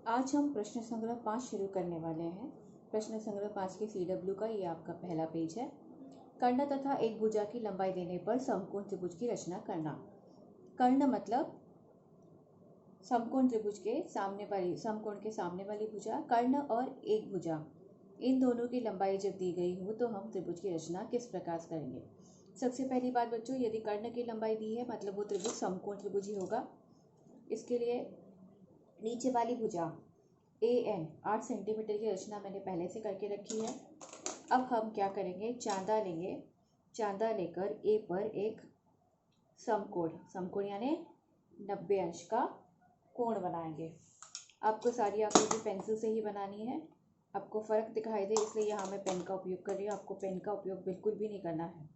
आज हम प्रश्न संग्रह 5 शुरू करने वाले हैं। प्रश्न संग्रह 5 के CW का ये आपका पहला पेज है। कर्ण तथा एक भुजा की लंबाई देने पर समकोण त्रिभुज की रचना करना। कर्ण मतलब समकोण त्रिभुज के सामने वाली समकोण के सामने वाली भुजा, कर्ण और एक भुजा, इन दोनों की लंबाई जब दी गई हो तो हम त्रिभुज की रचना किस प्रकार से करेंगे। सबसे पहली बात बच्चों, यदि कर्ण की लंबाई दी है मतलब वो त्रिभुज समकोण त्रिभुज ही होगा। इसके लिए नीचे वाली भुजा AN 8 सेंटीमीटर की रचना मैंने पहले से करके रखी है। अब हम क्या करेंगे, चांदा लेंगे। चांदा लेकर A पर एक समकोण यानी 90 अंश का कोण बनाएंगे। आपको सारी आकृति पेंसिल से ही बनानी है। आपको फर्क दिखाई दे इसलिए यहाँ मैं पेन का उपयोग कर रही हूँ। आपको पेन का उपयोग बिल्कुल भी नहीं करना है।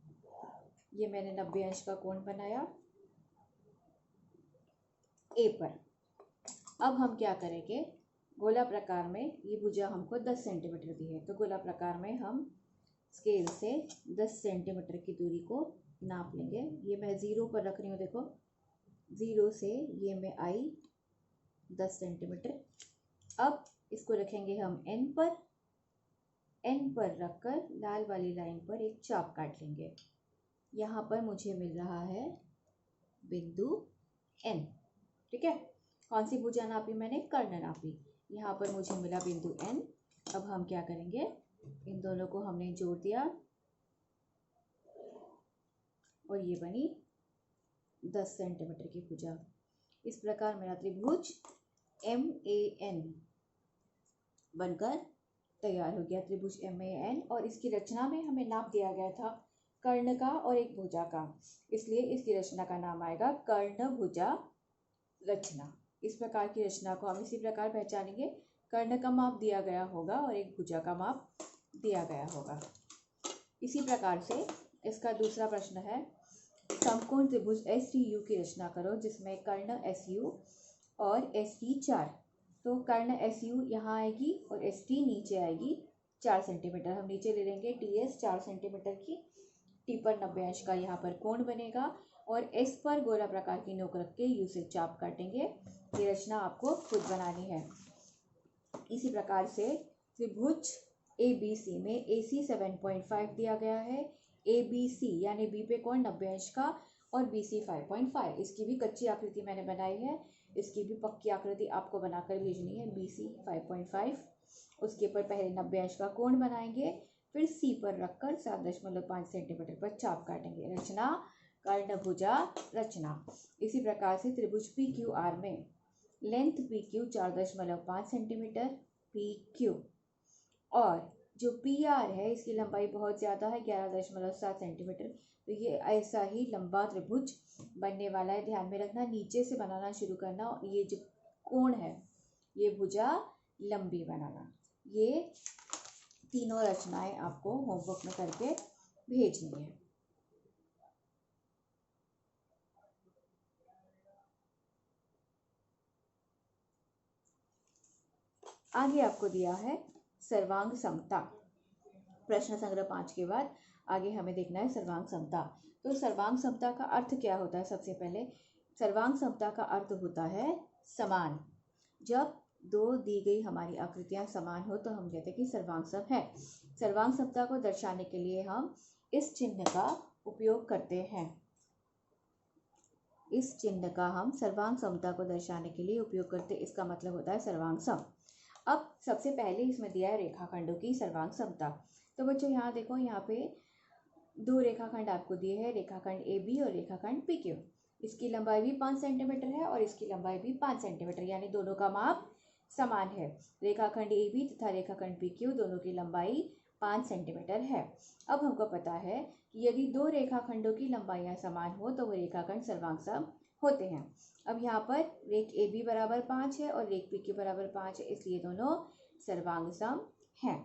ये मैंने 90 अंश का कोण बनाया A पर। अब हम क्या करेंगे, गोला प्रकार में ये भुजा हमको 10 सेंटीमीटर दी है तो गोला प्रकार में हम स्केल से 10 सेंटीमीटर की दूरी को नाप लेंगे। ये मैं 0 पर रख रही हूँ, देखो 0 से ये मैं आई 10 सेंटीमीटर। अब इसको रखेंगे हम N पर रखकर लाल वाली लाइन पर एक चाप काट लेंगे। यहाँ पर मुझे मिल रहा है बिंदु N। ठीक है, कौन सी भुजा नापी मैंने, कर्ण नापी। यहाँ पर मुझे मिला बिंदु N। अब हम क्या करेंगे, इन दोनों को हमने जोड़ दिया और ये बनी 10 सेंटीमीटर की भुजा। इस प्रकार मेरा त्रिभुज MAN बनकर तैयार हो गया। त्रिभुज MAN, और इसकी रचना में हमें नाप दिया गया था कर्ण का और एक भुजा का, इसलिए इसकी रचना का नाम आएगा कर्ण भुजा रचना। इस प्रकार की रचना को हम इसी प्रकार पहचानेंगे, कर्ण का माप दिया गया होगा और एक भुजा का माप दिया गया होगा। इसी प्रकार से इसका दूसरा प्रश्न है, समकोण त्रिभुज STU की रचना करो जिसमें कर्ण SU और ST 4। तो कर्ण SU यहाँ आएगी और ST नीचे आएगी 4 सेंटीमीटर। हम नीचे ले लेंगे TS 4 सेंटीमीटर की, T पर 90 अंश का यहाँ पर कोण बनेगा और S पर गोला प्रकार की नोक रख के U से चाप काटेंगे। ये रचना आपको खुद बनानी है। इसी प्रकार से त्रिभुज ABC में AC 7.5 दिया गया है। ABC यानी B पे कोण 90 अंश का और BC 5.5। इसकी भी कच्ची आकृति मैंने बनाई है, इसकी भी पक्की आकृति आपको बनाकर भेजनी है। BC 5.5, उसके ऊपर पहले 90 अंश का कोण बनाएंगे, फिर C पर रखकर 7.5 सेंटीमीटर पर चाप काटेंगे। रचना कर्ण भुजा रचना। इसी प्रकार से त्रिभुज PQR में लेंथ PQ 4.5 सेंटीमीटर PQ, और जो PR है इसकी लंबाई बहुत ज़्यादा है 11.7 सेंटीमीटर। तो ये ऐसा ही लंबा त्रिभुज बनने वाला है। ध्यान में रखना, नीचे से बनाना शुरू करना और ये जो कोण है ये भुजा लंबी बनाना। ये तीनों रचनाएं आपको होमवर्क में करके भेजनी है। आगे आपको दिया है सर्वांग समता। प्रश्न संग्रह 5 के बाद आगे हमें देखना है सर्वांग समता। तो सर्वांग समता का अर्थ क्या होता है, सबसे पहले सर्वांग समता का अर्थ होता है समान। जब दो दी गई हमारी आकृतियां समान हो तो हम कहते हैं कि सर्वांग सम है। सर्वांग समता को दर्शाने के लिए हम इस चिन्ह का उपयोग करते हैं। इस चिन्ह का हम सर्वांग समता को दर्शाने के लिए उपयोग करते हैं। इसका मतलब होता है सर्वांग सम। अब सबसे पहले इसमें दिया है रेखाखंडों की सर्वांग समता। तो बच्चों यहाँ देखो, यहाँ पे दो रेखाखंड आपको दिए हैं, रेखाखंड AB और रेखाखंड PQ। इसकी लंबाई भी 5 सेंटीमीटर है और इसकी लंबाई भी 5 सेंटीमीटर, यानी दोनों का माप समान है। रेखाखंड AB तथा रेखाखंड PQ दोनों की लंबाई 5 सेंटीमीटर है। अब हमको पता है कि यदि दो रेखाखंडों की लंबाइयाँ समान हो तो वो रेखाखंड सर्वांग सम होते हैं। अब यहाँ पर रेख AB बराबर 5 है और रेख PQ बराबर 5 है, इसलिए दोनों सर्वांग सम हैं।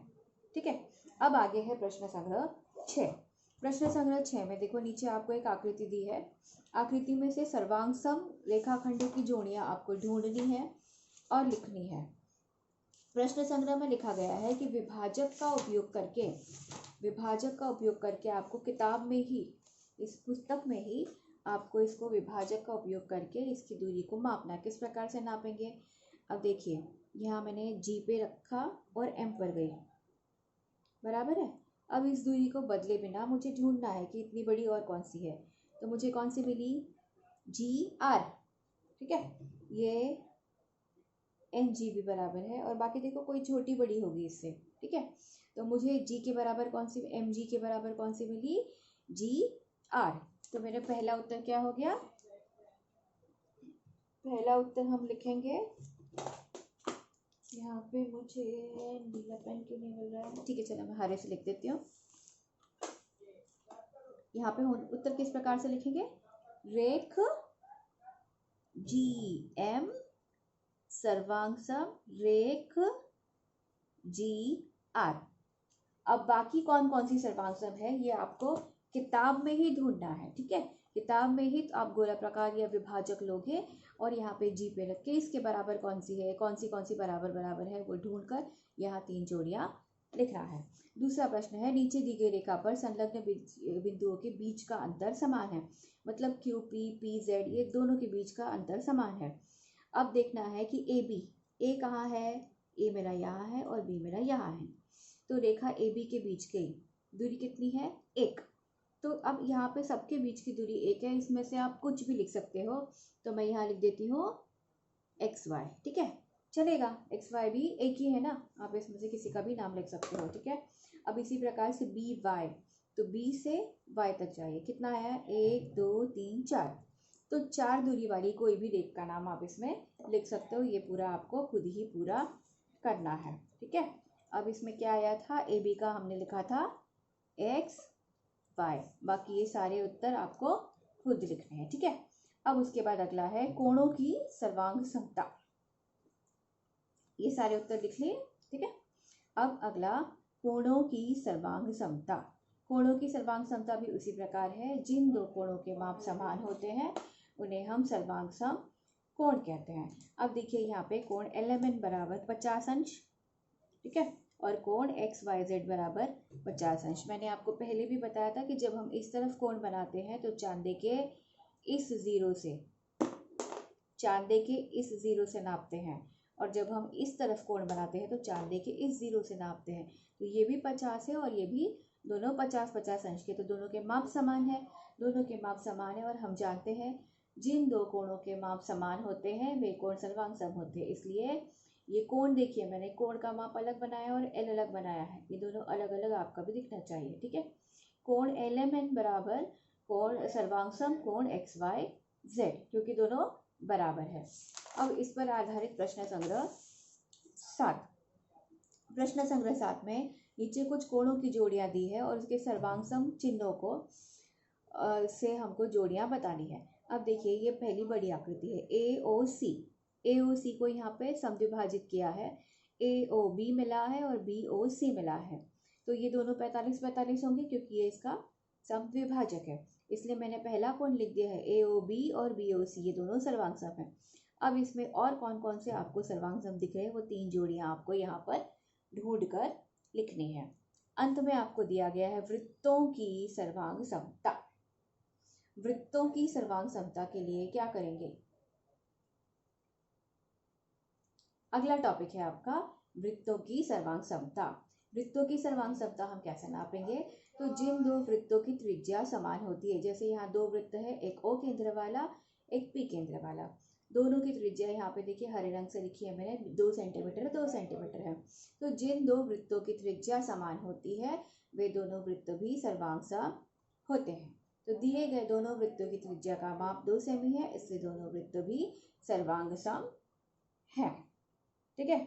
ठीक है, अब आगे है प्रश्न संग्रह 6। प्रश्न संग्रह 6 में देखो, नीचे आपको एक आकृति दी है। आकृति में से सर्वांग सम रेखाखंडों की जोड़ियां आपको ढूंढनी है और लिखनी है। प्रश्न संग्रह में लिखा गया है कि विभाजक का उपयोग करके आपको किताब में ही, इस पुस्तक में ही आपको इसको विभाजक का उपयोग करके इसकी दूरी को मापना है। किस प्रकार से नापेंगे, अब देखिए यहाँ मैंने जी पे रखा और एम पर गई, बराबर है। अब इस दूरी को बदले बिना मुझे ढूंढना है कि इतनी बड़ी और कौन सी है, तो मुझे कौन सी मिली, जी आर, ठीक है। ये एन जी भी बराबर है और बाकी देखो कोई छोटी बड़ी होगी इससे, ठीक है। तो मुझे जी के बराबर कौन सी, एम जी के बराबर कौन सी मिली, जी आर। तो मेरा पहला उत्तर क्या हो गया, पहला उत्तर हम लिखेंगे, यहाँ पे मुझे नीला पेन क्यों नहीं मिल रहा है, ठीक है चलो मैं हरे से लिख देती हूँ। यहाँ पे उत्तर किस प्रकार से लिखेंगे, रेख जी एम सर्वांग रेख जी आर। अब बाकी कौन कौन सी सर्वांग है ये आपको किताब में ही ढूंढना है, ठीक है। किताब में ही तो आप गोला प्रकार या विभाजक लोगे और यहाँ पे जी पे रख के इसके बराबर कौन सी है, कौन सी बराबर बराबर है वो ढूंढकर यहाँ 3 जोड़ियाँ लिखना है। दूसरा प्रश्न है, नीचे दी गई रेखा पर संलग्न बिंदुओं के बीच का अंतर समान है, मतलब क्यू पी पी जेड ये दोनों के बीच का अंतर समान है। अब देखना है कि ए बी, ए कहाँ है, ए मेरा यहाँ है और बी मेरा यहाँ है। तो रेखा ए बी के बीच की दूरी कितनी है, 1। तो अब यहाँ पे सबके बीच की दूरी 1 है, इसमें से आप कुछ भी लिख सकते हो। तो मैं यहाँ लिख देती हूँ XY, ठीक है, चलेगा। XY भी एक ही है ना, आप इसमें से किसी का भी नाम लिख सकते हो, ठीक है। अब इसी प्रकार से BY, तो B से Y तक जाइए, कितना है 1 2 3 4। तो 4 दूरी वाली कोई भी रेखा का नाम आप इसमें लिख सकते हो, ये पूरा आपको खुद ही पूरा करना है, ठीक है। अब इसमें क्या आया था, ए बी का हमने लिखा था XY, बाकी ये सारे उत्तर आपको खुद लिखने हैं, ठीक है। अब उसके बाद अगला है कोणों की सर्वांग समता, ये सारे उत्तर लिख लिए, ठीक है। अब अगला कोणों की सर्वांग समता, कोणों की सर्वांग समता भी उसी प्रकार है, जिन दो कोणों के माप समान होते हैं उन्हें हम सर्वांग सम कोण कहते हैं। अब देखिए यहाँ पे कोण LMN बराबर 50 अंश, ठीक है, और कोण XYZ बराबर 50 अंश। मैंने आपको पहले भी बताया था कि जब हम इस तरफ कोण बनाते हैं तो चांदे के इस जीरो से नापते हैं, और जब हम इस तरफ कोण बनाते हैं तो चांदे के इस जीरो से नापते हैं। तो ये भी 50 है और ये भी, दोनों 50-50 अंश के, तो दोनों के माप समान है, दोनों के माप समान है। और हम जानते हैं जिन दो कोणों के माप समान होते हैं वे कोण सर्वांग सम होते हैं। इसलिए ये कोण देखिए मैंने कोण का माप अलग बनाया और एल अलग बनाया है, ये दोनों अलग अलग आपका भी दिखना चाहिए, ठीक है। कोण LMN बराबर कोण सर्वांग सम कोण XYZ, क्योंकि दोनों बराबर है। अब इस पर आधारित प्रश्न संग्रह 7, प्रश्न संग्रह 7 में नीचे कुछ कोणों की जोड़ियां दी है और उसके सर्वांग सम चिन्हों को से हमको जोड़ियां बतानी है। अब देखिए ये पहली बड़ी आकृति है AOC, AOC को यहाँ पे समद्विभाजित किया है, AOB मिला है और BOC मिला है, तो ये दोनों 45-45 होंगे क्योंकि ये इसका समद्विभाजक है। इसलिए मैंने पहला कोण लिख दिया है AOB और BOC, ये दोनों सर्वांग सम है। अब इसमें और कौन कौन से आपको सर्वांग सम दिख रहे हैं वो 3 जोड़ियां आपको यहाँ पर ढूंढ कर लिखनी है। अंत में आपको दिया गया है वृत्तों की सर्वांग समता। वृत्तों की सर्वांग समता के लिए क्या करेंगे, अगला टॉपिक है आपका वृत्तों की सर्वांग समता। वृत्तों की सर्वांग समता हम कैसे नापेंगे, तो जिन दो वृत्तों की त्रिज्या समान होती है, जैसे यहाँ 2 वृत्त है, एक O केंद्र वाला एक P केंद्र वाला, दोनों की त्रिज्या यहाँ पे देखिए हरे रंग से लिखी है मैंने, 2 सेंटीमीटर 2 सेंटीमीटर है। तो जिन दो वृत्तों की त्रिज्या समान होती है वे दोनों वृत्त भी सर्वांग सम होते हैं। तो दिए गए दोनों वृत्तों की त्रिज्या का माप 2 सेमी है, इसलिए दोनों वृत्त भी सर्वांग सम है, ठीक है।